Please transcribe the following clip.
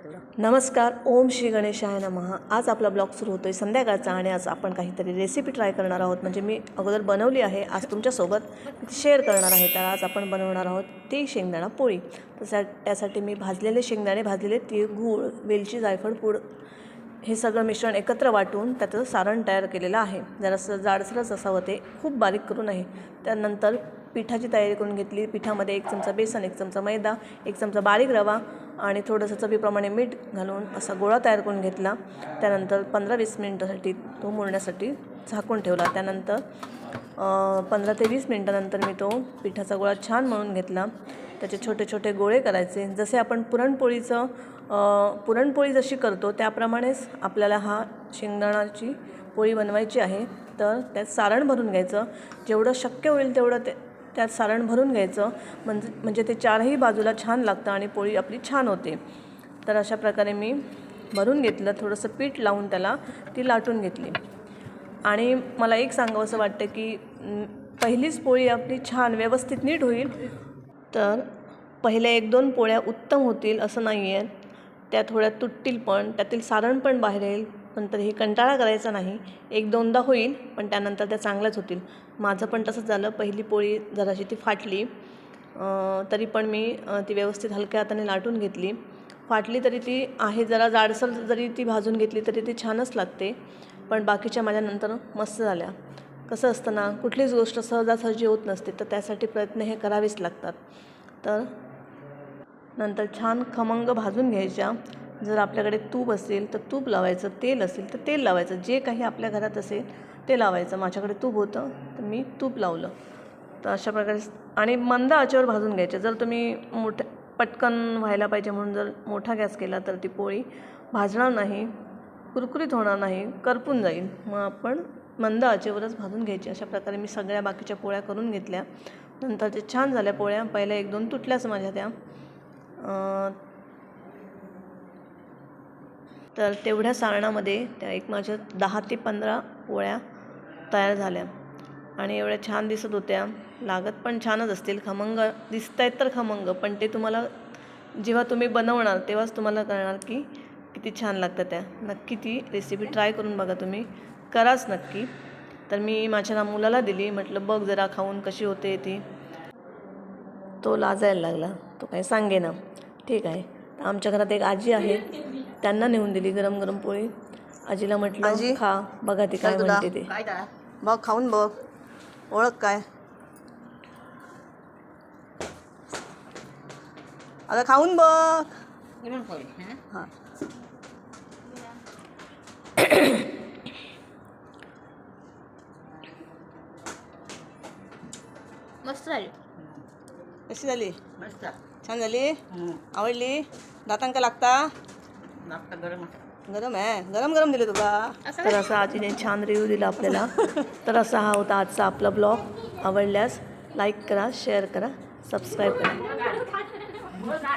नमस्कार, ओम श्री गणेशाय नमः। आज आपला ब्लॉग सुरू होतोय संध्याकाळचा आणि आज आपण काहीतरी रेसिपी ट्राय करणार आहोत। म्हणजे मी अगोदर बनवली आहे, आज तुमच्यासोबत शेअर करणार आहे। तर आज आपण बनवणार आहोत ती शेंगदाणा पोळी। तर त्यासाठी मी भाजलेले शेंगदाणे, भाजलेले तीळ, गूळ, वेलची, जायफळ पूड हे सगळं मिश्रण एकत्र वाटून त्याचं सारण तयार केलेलं आहे। जरासं जाडसरच असावं, ते खूप बारीक करू नये। त्यानंतर पिठाची तयारी करून घेतली। पिठामध्ये 1 चमचा बेसन, 1 चमचा मैदा, 1 चमचा बारीक रवा आणि थोडंसं चवीप्रमाणे मीठ घालून असा गोळा तयार करून घेतला। त्यानंतर 15-20 मिनिटांसाठी तो मुरण्यासाठी झाकून ठेवला। त्यानंतर 15 ते 20 मिनिटांनंतर मी तो पिठाचा गोळा छान मळून घेतला। त्याचे छोटे छोटे गोळे करायचे, जसे आपण पुरणपोळी जशी करतो त्याप्रमाणेच आपल्याला हा शेंगदाण्याची पोळी बनवायची आहे। तर त्यात सारण भरून घ्यायचं, जेवढं शक्य होईल तेवढं त्यात सारण भरून घ्यायचं, म्हणजे ते चारही बाजूला छान लागतं आणि पोळी आपली छान होते। तर अशा प्रकारे मी भरून घेतलं, थोडंसं पीठ लावून त्याला ती लाटून घेतली। आणि मला एक सांगावंसं वाटतं की पहिलीच पोळी आपली छान व्यवस्थित नीट होईल, तर पहिल्या 1-2 पोळ्या उत्तम होतील असं नाही आहे, त्या थोड्या तुटतील, पण त्यातील सारण पण बाहेर येईल। पण तरीही कंटाळा करायचा नाही, 1-2दा होईल पण त्यानंतर त्या चांगल्याच होतील। माझं पण तसंच झालं, पहिली पोळी जराशी ती फाटली, तरी पण मी ती व्यवस्थित हलक्या हाताने लाटून घेतली। फाटली तरी ती आहे जरा जाडसर, जरी ती भाजून घेतली तरी ती छानच लागते। पण बाकीच्या माझ्या नंतर मस्त झाल्या। कसं असतं ना, कुठलीच गोष्ट सहजासहजी होत नसते, तर त्यासाठी प्रयत्न हे करावेच लागतात। तर नंतर छान खमंग भाजून घ्यायच्या। जर आपल्याकडे तूप असेल तर तूप लावायचं, तेल असेल तर तेल लावायचं, जे काही आपल्या घरात असेल ते लावायचं। माझ्याकडे तूप होतं तर मी तूप लावलं। तर अशा प्रकारे आणि मंद आचेवर भाजून घ्यायचे। जर तुम्ही पटकन व्हायला पाहिजे म्हणून जर मोठा गॅस केला तर ती पोळी भाजणार नाही, कुरकुरीत होणार नाही, करपून जाईल। मग आपण मंद आचेवरच भाजून घ्यायची। अशा प्रकारे मी सगळ्या बाकीच्या पोळ्या करून घेतल्या। नंतर ते छान झाल्या पोळ्या, पहिल्या 1-2 तुटल्याच माझ्या त्या। तर तेवढ्या सारणामध्ये त्या एक माझ्या 10 ते 15 पोळ्या तयार झाल्या आणि एवढ्या छान दिसत होत्या। लागत पण छानच असतील, खमंग दिसत आहेत तर खमंग, पण ते तुम्हाला जेव्हा तुम्ही बनवणार तेव्हाच तुम्हाला कळणार की किती छान लागतं त्या। नक्की ती रेसिपी ट्राय करून बघा, तुम्ही कराच नक्की। तर मी माझ्या मुलाला दिली, म्हटलं बघ जरा खाऊन कशी होते ती। तो लाजायला लागला, तो काही सांगे ना। ठीक आहे, आमच्या घरात एक आजी आहे, त्यांना नेऊन दिली गरम गरम पोळी। आजीला म्हटलं खा, बघा ती काय म्हणते ते। बघ खाऊन बघ, ओळख काय, अगं खाऊन बघ। हां मस्त झाली। कशी झाली? मस्त, छान झाली, आवडली? दातांका लागता? गरम गरम आहे, गरम गरम दिले तुला। तर असं आजीने छान रिव्ह्यू दिला आपल्याला। तर असा हा होता आजचा आपला ब्लॉग। आवडल्यास लाईक करा, शेअर करा, सबस्क्राईब करा।